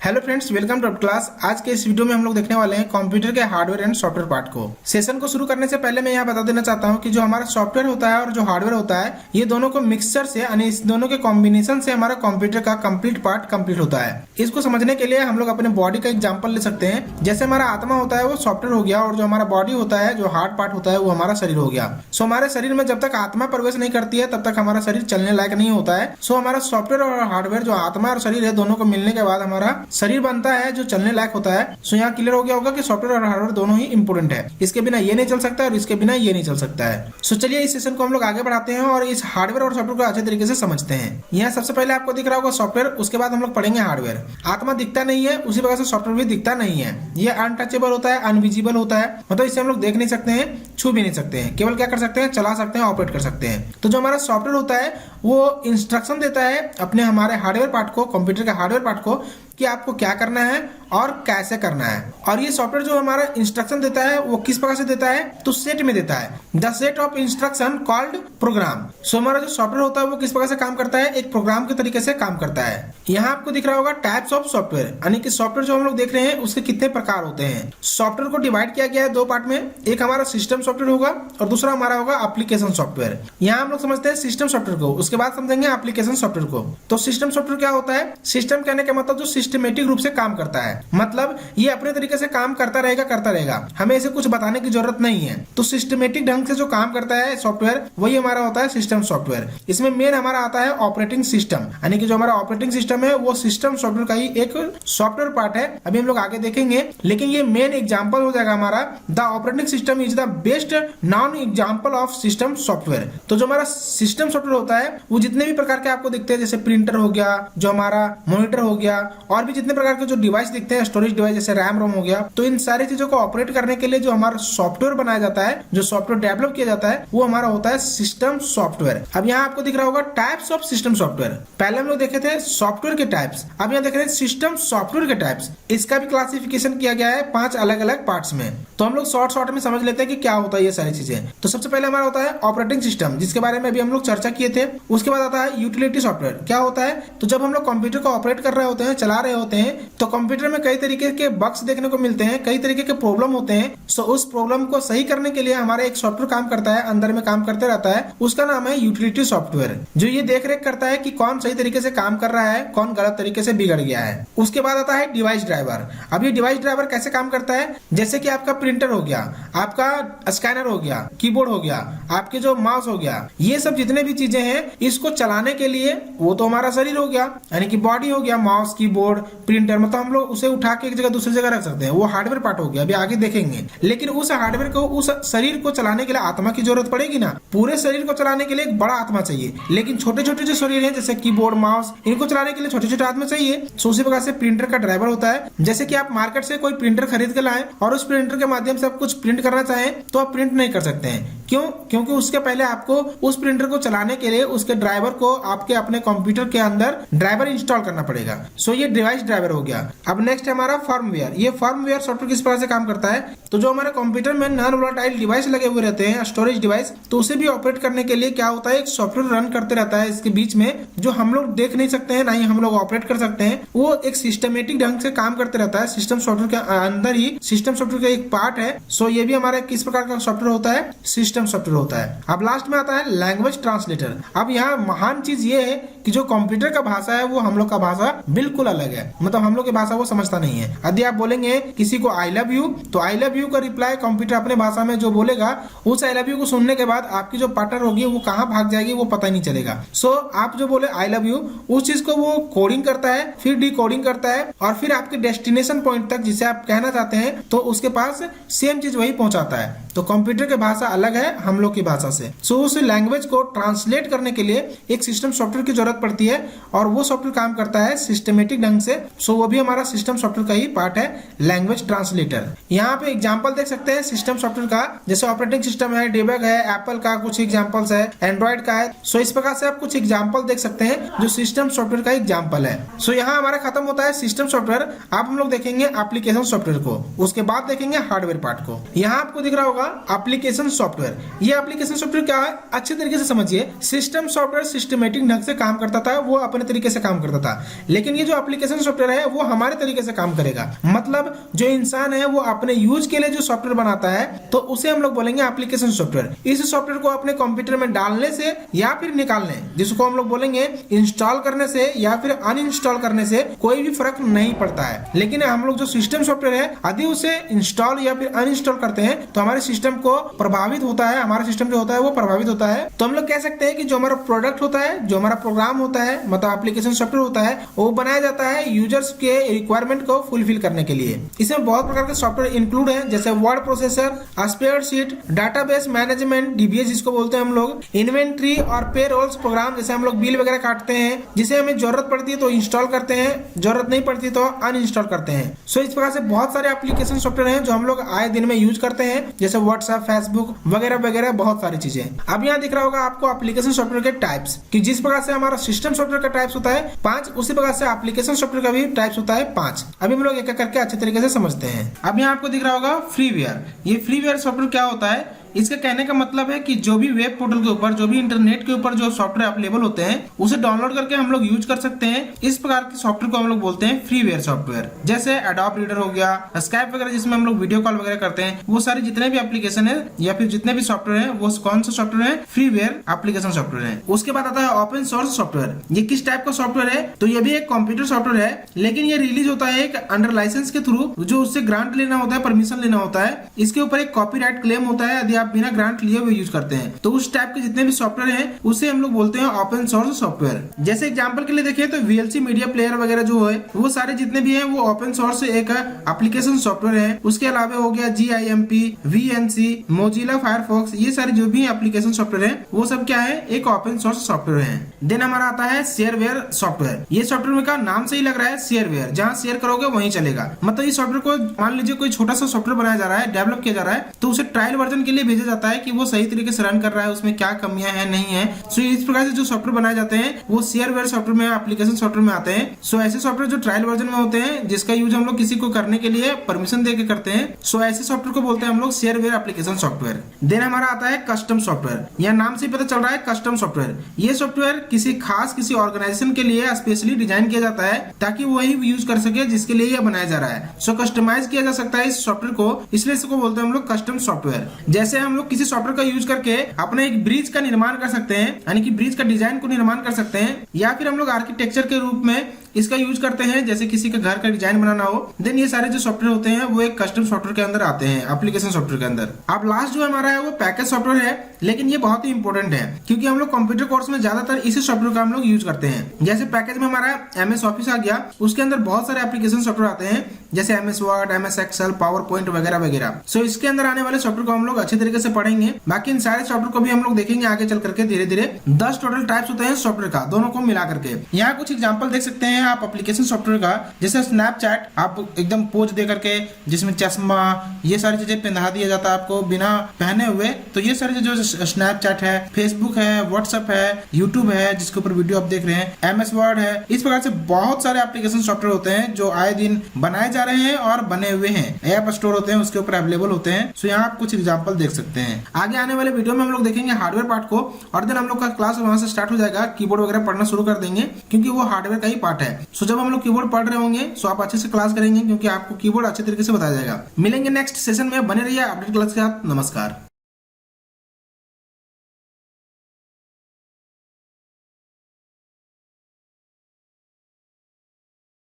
Hello friends, welcome to class. आज के इस वीडियो में हम लोग देखने वाले हैं कंप्यूटर के हार्डवेयर एंड सॉफ्टवेयर पार्ट को। सेशन को शुरू करने से पहले मैं यहाँ बता देना चाहता हूँ कि जो हमारा सॉफ्टवेयर होता है और जो हार्डवेयर होता है, ये दोनों को मिक्सचर से यानी इस दोनों के कॉम्बिनेशन से हमारा कंप्यूटर का कंप्लीट पार्ट कंप्लीट होता है। इसको समझने के लिए हम लोग अपने बॉडी का एग्जाम्पल ले सकते हैं। जैसे हमारा आत्मा होता है वो सॉफ्टवेयर हो गया, और जो हमारा बॉडी होता है, जो हार्ड पार्ट होता है, वो हमारा शरीर हो गया। सो हमारे शरीर में जब तक आत्मा प्रवेश नहीं करती है तब तक हमारा शरीर चलने लायक नहीं होता है। सो हमारा सॉफ्टवेयर और हार्डवेयर, जो आत्मा और शरीर है, दोनों को मिलने के बाद हमारा शरीर बनता है जो चलने लायक होता है। सो यहाँ क्लियर हो गया होगा कि सॉफ्टवेयर और हार्डवेयर दोनों ही इंपोर्टेंट है। इसके बिना ये नहीं चल सकता और इसके बिना ये नहीं चल सकता है। सो चलिए इस सेशन को हम लोग आगे बढ़ाते हैं और इस हार्डवेयर और सॉफ्टवेयर को अच्छे तरीके से समझते हैं। यहाँ सबसे पहले आपको दिख रहा होगा सॉफ्टवेयर, उसके बाद हम लोग पढ़ेंगे हार्डवेयर। आत्मा दिखता नहीं है, उसी प्रकार से सॉफ्टवेयर भी दिखता नहीं है। ये अनटचेबल होता है, अनविजिबल होता है, मतलब इसे हम लोग देख नहीं सकते हैं, छू भी नहीं सकते हैं। केवल क्या कर सकते हैं, चला सकते हैं, ऑपरेट कर सकते हैं। तो जो हमारा सॉफ्टवेयर होता है वो इंस्ट्रक्शन देता है अपने हमारे हार्डवेयर पार्ट को, कंप्यूटर के हार्डवेयर पार्ट को, कि आपको क्या करना है और कैसे करना है। और ये सॉफ्टवेयर जो हमारा इंस्ट्रक्शन देता है वो किस प्रकार से देता है, तो सेट में देता है। The set of instruction called program. So हमारा जो सॉफ्टवेयर होता है वो किस प्रकार से काम करता है, एक प्रोग्राम के तरीके से काम करता है। यहाँ आपको दिख रहा होगा टाइप्स ऑफ सॉफ्टवेयर, यानी कि सॉफ्टवेयर जो हम लोग देख रहे हैं उसके कितने प्रकार होते हैं। सॉफ्टवेयर को डिवाइड किया गया है दो पार्ट में। एक हमारा सिस्टम सॉफ्टवेयर होगा और दूसरा हमारा होगा एप्लीकेशन सॉफ्टवेयर। यहाँ हम लोग समझते हैं सिस्टम सॉफ्टवेयर को, उसके बाद समझेंगे एप्लीकेशन सॉफ्टवेयर को। तो सिस्टम सॉफ्टवेयर क्या होता है, सिस्टम कहने का मतलब जो सिस्टमेटिक रूप से काम करता है, मतलब ये अपने तरीके से काम करता रहेगा, हमें इसे कुछ बताने की जरूरत नहीं है। तो सिस्टमेटिक ढंग से जो काम करता है सॉफ्टवेयर, वही हमारा होता है सिस्टम सॉफ्टवेयर। इसमें मेन हमारा आता है ऑपरेटिंग सिस्टम, यानी कि जो हमारा ऑपरेटिंग सिस्टम है वो सिस्टम सॉफ्टवेयर का ही एक सॉफ्टवेयर पार्ट है। अभी हम लोग आगे देखेंगे, लेकिन ये मेन एग्जांपल हो जाएगा हमारा। The operating system is the best non example of system software. तो जो हमारा सिस्टम सॉफ्टवेयर होता है वो जितने भी प्रकार के आपको दिखते हैं, जैसे प्रिंटर हो गया, जो हमारा मॉनिटर हो गया, और भी जितने प्रकार के जो डिवाइस दिखते हैं, स्टोरेज डिवाइस जैसे रैम रोम हो गया, तो इन सारी चीजों को ऑपरेट करने के लिए जो हमारा सॉफ्टवेयर बनाया जाता है, जो सॉफ्टवेयर डेवलप किया जाता है, वो हमारा होता है सिस्टम सॉफ्टवेयर। अब यहाँ आपको दिख रहा होगा टाइप्स ऑफ सिस्टम सॉफ्टवेयर। पहले हम लोग देखे थे सॉफ्टवेयर के टाइप्स, अब यहाँ देख रहे हैं सिस्टम सॉफ्टवेयर के टाइप्स। इसका भी क्लासिफिकेशन किया गया है 5 अलग अलग पार्ट्स में। तो हम लोग शॉर्ट में समझ लेते हैं कि क्या होता है ये सारी चीजें। तो सबसे पहले हमारा होता है ऑपरेटिंग सिस्टम, जिसके बारे में अभी हम लोग चर्चा किए थे। उसके बाद आता है यूटिलिटी सॉफ्टवेयर। क्या होता है, तो जब हम लोग कंप्यूटर को ऑपरेट कर रहे होते हैं, चला रहे होते हैं, तो कंप्यूटर में कई तरीके के बग्स देखने को मिलते हैं, कई तरीके के प्रॉब्लम होते हैं। सो उस प्रॉब्लम को सही करने के लिए हमारा एक सॉफ्टवेयर काम करता है, अंदर में काम करते रहता है, उसका नाम है यूटिलिटी सॉफ्टवेयर, जो ये देख रेख करता है कि कौन सही तरीके से काम कर रहा है, कौन गलत तरीके से बिगड़ गया है। उसके बाद आता है डिवाइस ड्राइवर। अब ये डिवाइस ड्राइवर कैसे काम करता है, जैसे कि आपका प्रिंटर हो गया, आपका स्कैनर हो गया, कीबोर्ड हो गया, आपके जो माउस हो गया, ये सब जितने भी चीजें हैं, इसको चलाने के लिए वो तो हमारा शरीर हो गया, यानी कि बॉडी हो गया, माउस, कीबोर्ड, प्रिंटर, मतलब हम लोग उसे उठा के एक जगह दूसरी जगह रख सकते हैं, वो हार्डवेयर पार्ट हो गया, अभी आगे देखेंगे। लेकिन उस हार्डवेयर को, उस शरीर को चलाने के लिए आत्मा की जरूरत पड़ेगी ना। पूरे शरीर को चलाने के लिए एक बड़ा आत्मा चाहिए, लेकिन छोटे छोटे जो शरीर है, जैसे कीबोर्ड, माउस, इनको चलाने के लिए छोटे छोटे आत्मा चाहिए। सो उसी प्रकार से प्रिंटर का ड्राइवर होता है। जैसे कि आप मार्केट से कोई प्रिंटर खरीद के लाएं और उस प्रिंटर के माध्यम से आप कुछ प्रिंट करना चाहें, तो आप प्रिंट नहीं कर सकते हैं। क्यों? क्योंकि उसके पहले आपको उस प्रिंटर को चलाने के लिए उसके ड्राइवर को आपके अपने कंप्यूटर के अंदर ड्राइवर इंस्टॉल करना पड़ेगा। सो ये डिवाइस ड्राइवर हो गया। अब नेक्स्ट हमारा फर्मवेयर। ये फर्मवेयर सॉफ्टवेयर किस प्रकार से काम करता है, तो जो हमारे कंप्यूटर में नॉन वोलेटाइल डिवाइस लगे हुए रहते हैं, स्टोरेज डिवाइस, तो उसे भी ऑपरेट करने के लिए क्या होता है, एक सॉफ्टवेयर रन करते रहता है इसके बीच में, जो हम लोग देख नहीं सकते हैं, ना ही हम लोग ऑपरेट कर सकते हैं। वो एक सिस्टमेटिक ढंग से काम करते रहता है। सिस्टम सॉफ्टवेयर के अंदर ही सिस्टम सॉफ्टवेयर का एक पार्ट है। सो ये भी हमारा किस प्रकार का सॉफ्टवेयर होता है, सिस्टम सॉफ्टवेयर होता है। अब लास्ट में आता है लैंग्वेज ट्रांसलेटर। अब यहाँ महान चीज ये है कि जो कंप्यूटर का भाषा है वो हम लोग का भाषा बिल्कुल अलग है, मतलब हम लोग की भाषा वो समझता नहीं है। यदि आप बोलेंगे किसी को आई लव यू, तो आई लव यू का रिप्लाई कंप्यूटर अपने भाषा में जो बोलेगा, उस आई लव यू को सुनने के बाद आपकी जो पार्टनर होगी वो कहाँ भाग जाएगी वो पता नहीं चलेगा। सो आप जो बोले आई लव यू, उस चीज को वो कोडिंग करता है, फिर डिकोडिंग करता है, और फिर आपके डेस्टिनेशन पॉइंट तक जिसे आप कहना चाहते हैं, तो उसके पास सेम चीज वही पहुंचाता है। तो कंप्यूटर की भाषा अलग है हम लोग की भाषा से। सो उस लैंग्वेज को ट्रांसलेट करने के लिए एक सिस्टम सॉफ्टवेयर की जरूरत पड़ती है, और वो सॉफ्टवेयर काम करता है सिस्टमेटिक ढंग से। सो वो भी हमारा सिस्टम सॉफ्टवेयर का ही पार्ट है, लैंग्वेज ट्रांसलेटर। यहाँ पे एग्जांपल देख सकते हैं सिस्टम सॉफ्टवेयर का, जैसे ऑपरेटिंग सिस्टम है, डेबग है, एप्पल का कुछ एग्जांपल्स है, एंड्रॉइड का है। सो इस प्रकार से आप कुछ एग्जांपल देख सकते हैं जो सिस्टम सॉफ्टवेयर का एग्जांपल है। सो यहाँ हमारा खत्म होता है सिस्टम सॉफ्टवेयर। अब हम लोग देखेंगे एप्लीकेशन सॉफ्टवेयर को, उसके बाद देखेंगे हार्डवेयर पार्ट को। यहाँ आपको दिख रहा होगा एप्लीकेशन सॉफ्टवेयर। ये एप्लीकेशन सॉफ्टवेयर क्या है, अच्छे तरीके से समझिए। सिस्टम सॉफ्टवेयर सिस्टमेटिक ढंग से काम करता था, वो अपने तरीके से काम करता था, लेकिन ये जो एप्लीकेशन सॉफ्टवेयर है वो हमारे तरीके से काम करेगा। मतलब जो इंसान है वो अपने यूज के लिए जो सॉफ्टवेयर बनाता है तो उसे हम लोग बोलेंगे एप्लीकेशन सॉफ्टवेयर। इस सॉफ्टवेयर को अपने कंप्यूटर में डालने से या फिर निकालने, जिसको हम लोग बोलेंगे इंस्टॉल करने से या फिर अनइंस्टॉल करने से कोई भी फर्क नहीं पड़ता है। लेकिन हम लोग जो सिस्टम सॉफ्टवेयर है यदि उसे इंस्टॉल या फिर अनइंस्टॉल करते हैं तो हमारे सिस्टम को प्रभावित होता है, हमारा सिस्टम जो होता है वो प्रभावित होता है। तो हम लोग कह सकते हैं कि जो हमारा प्रोडक्ट होता है, जो हमारा प्रोग्राम होता है, मतलब एप्लीकेशन सॉफ्टवेयर होता है, वो बनाया जाता है यूजर्स के रिक्वायरमेंट को फुलफिल करने के लिए। इसमें बहुत प्रकार के सॉफ्टवेयर इंक्लूड है, जैसे word processor, spreadsheet, database management DBS जिसको बोलते हैं हम लोग, इन्वेंट्री और पे रोल्स प्रोग्राम, जैसे हम लोग बिल वगैरह काटते हैं, जिसे हमें जरूरत पड़ती है तो इंस्टॉल करते हैं, जरूरत नहीं पड़ती तो अनइंस्टॉल करते हैं। सो इस प्रकार से बहुत सारे एप्लीकेशन सॉफ्टवेयर हैं जो हम लोग आए दिन में यूज करते हैं, जैसे व्हाट्सएप, फेसबुक वगैरह वगैरह, बहुत सारी चीजें। अब यहाँ दिख रहा होगा आपको एप्लीकेशन सॉफ्टवेयर के टाइप्स, कि जिस प्रकार से हमारा सिस्टम सॉफ्टवेयर का टाइप्स होता है 5, उसी प्रकार से एप्लीकेशन सॉफ्टवेयर का भी टाइप्स होता है 5। अभी हम लोग एक एक करके अच्छे तरीके से समझते हैं। अब यहाँ आपको दिख रहा होगा फ्रीवेयर। ये फ्रीवेयर सॉफ्टवेयर क्या होता है, इसका कहने का मतलब है कि जो भी वेब पोर्टल के ऊपर, जो भी इंटरनेट के ऊपर जो सॉफ्टवेयर अवेलेबल होते हैं उसे डाउनलोड करके हम लोग यूज कर सकते हैं। इस प्रकार के सॉफ्टवेयर को हम लोग बोलते हैं फ्रीवेयर सॉफ्टवेयर। जैसे एडोब रीडर हो गया, स्काइप वगैरह जिसमें हम लोग वीडियो कॉल वगैरह करते हैं, वो सारे जितने भी एप्लीकेशन है या फिर जितने भी सॉफ्टवेयर है वो कौन सा सॉफ्टवेयर है, फ्रीवेयर एप्लीकेशन सॉफ्टवेयर है। उसके बाद आता है ओपन सोर्स सॉफ्टवेयर। ये किस टाइप का सॉफ्टवेयर है, तो ये भी एक कंप्यूटर सॉफ्टवेयर है, लेकिन ये रिलीज होता है एक अंडर लाइसेंस के थ्रू, जो उससे ग्रांट लेना होता है, परमिशन लेना होता है। इसके ऊपर एक कॉपीराइट क्लेम होता है यदि आप बिना ग्रांट लिए यूज करते हैं। तो उस टाइप के जितने भी सॉफ्टवेयर हैं उसे हम लोग बोलते हैं ओपन सोर्स सॉफ्टवेयर। जैसे एग्जांपल के लिए देखें तो VLC मीडिया प्लेयर वगैरह जो है वो सारे जितने भी हैं वो ओपन सोर्स एक एप्लीकेशन सॉफ्टवेयर है। उसके अलावा हो गया GIMP, VNC, मोजिला फायरफॉक्स, ये सारे जो भी एप्लीकेशन सॉफ्टवेयर है वो सब क्या है, एक ओपन सोर्स सॉफ्टवेयर है। देन हमारा आता है शेयरवेयर सॉफ्टवेयर। ये सॉफ्टवेयर का नाम से ही लग रहा है शेयरवेयर, जहाँ शेयर करोगे वहीं चलेगा। मतलब इस सॉफ्टवेयर को मान लीजिए कोई छोटा सा सॉफ्टवेयर बनाया जा रहा है, डेवलप किया जा रहा है, तो उसे ट्रायल वर्जन के लिए भेजा जाता है कि वो सही तरीके से रन कर रहा है, उसमें क्या कमियां हैं नहीं है। सो इस प्रकार से जो सॉफ्टवेयर बनाए जाते हैं वो शेयरवेयर सॉफ्टवेयर में, एप्लीकेशन सॉफ्टवेयर में आते हैं। सो ऐसे सॉफ्टवेयर जो ट्रायल वर्जन में होते हैं, जिसका यूज हम लोग किसी को करने के लिए परमिशन देके करते हैं, सो ऐसे सॉफ्टवेयर को बोलते हैं हम लोग शेयरवेयर एप्लीकेशन सॉफ्टवेयर। देन हमारा आता है कस्टम सॉफ्टवेयर। यह नाम से पता चल रहा है कस्टम सॉफ्टवेयर। ये सॉफ्टवेयर किसी ऑर्गेनाइजेशन के लिए स्पेशली डिजाइन किया जाता है ताकि वही यूज कर सके जिसके लिए यह बनाया जा रहा है। सो कस्टमाइज किया जा सकता है इस सॉफ्टवेयर को, इसलिए इसको बोलते हैं हम लोग कस्टम सॉफ्टवेयर। जैसे हम लोग किसी सॉफ्टवेयर का यूज करके अपने एक ब्रिज का निर्माण कर सकते हैं, यानी कि ब्रिज का डिजाइन को निर्माण कर सकते हैं, या फिर हम लोग आर्किटेक्चर के रूप में इसका यूज करते हैं, जैसे किसी के घर का डिजाइन बनाना हो। देन ये सारे जो सॉफ्टवेयर होते हैं वो एक कस्टम सॉफ्टवेयर के अंदर आते हैं, एप्लीकेशन सॉफ्टवेयर के अंदर। अब लास्ट जो हमारा है वो पैकेज सॉफ्टवेयर है, लेकिन ये बहुत ही इंपॉर्टेंट है क्योंकि हम लोग कंप्यूटर कोर्स में ज्यादातर इसी सॉफ्टवेयर का हम लोग यूज करते हैं। जैसे पैकेज में हमारा MS ऑफिस आ गया, उसके अंदर बहुत सारे एप्लीकेशन सॉफ्टवेयर आते हैं, जैसे MS word, MS excel, PowerPoint वगैरह वगैरह। सो इसके अंदर आने वाले सॉफ्टवेयर को हम लोग अच्छे तरीके से पढ़ेंगे। बाकी इन सारे सॉफ्टवेयर को भी हम लोग देखेंगे आगे चल करके धीरे धीरे। 10 टोटल टाइप्स होते हैं सॉफ्टवेयर का, दोनों को मिला करके। यहाँ कुछ एग्जाम्पल देख सकते हैं आप एप्लीकेशन सॉफ्टवेयर का, जैसे स्नैपचैट, आप एकदम पोज दे करके, जिसमें चश्मा, ये सारी चीजें पहना दिया जाता है आपको बिना पहने हुए। तो ये सारी जो स्नैपचैट है, फेसबुक है, व्हाट्सएप है, यूट्यूब है जिसके ऊपर वीडियो आप देख रहे हैं, MS वर्ड है। इस प्रकार से बहुत सारे एप्लीकेशन सॉफ्टवेयर होते हैं जो आए दिन बनाए जा रहे हैं और बने हुए हैं, ऐप स्टोर होते हैं उसके ऊपर अवेलेबल होते हैं। सो यहाँ आप कुछ एग्जांपल देख सकते हैं। आगे आने वाले वीडियो में हम लोग देखेंगे हार्डवेयर पार्ट को, और देन हम लोग का क्लास वहां से स्टार्ट हो जाएगा, कीबोर्ड वगैरह पढ़ना शुरू कर देंगे क्योंकि वो हार्डवेयर का ही पार्ट है। सो जब हम लोग कीबोर्ड पढ़ रहे होंगे सो आप अच्छे से क्लास करेंगे क्योंकि आपको कीबोर्ड अच्छे तरीके से बताया जाएगा। मिलेंगे नेक्स्ट सेशन में, बने रहिए अपडेट क्लास के साथ। नमस्कार।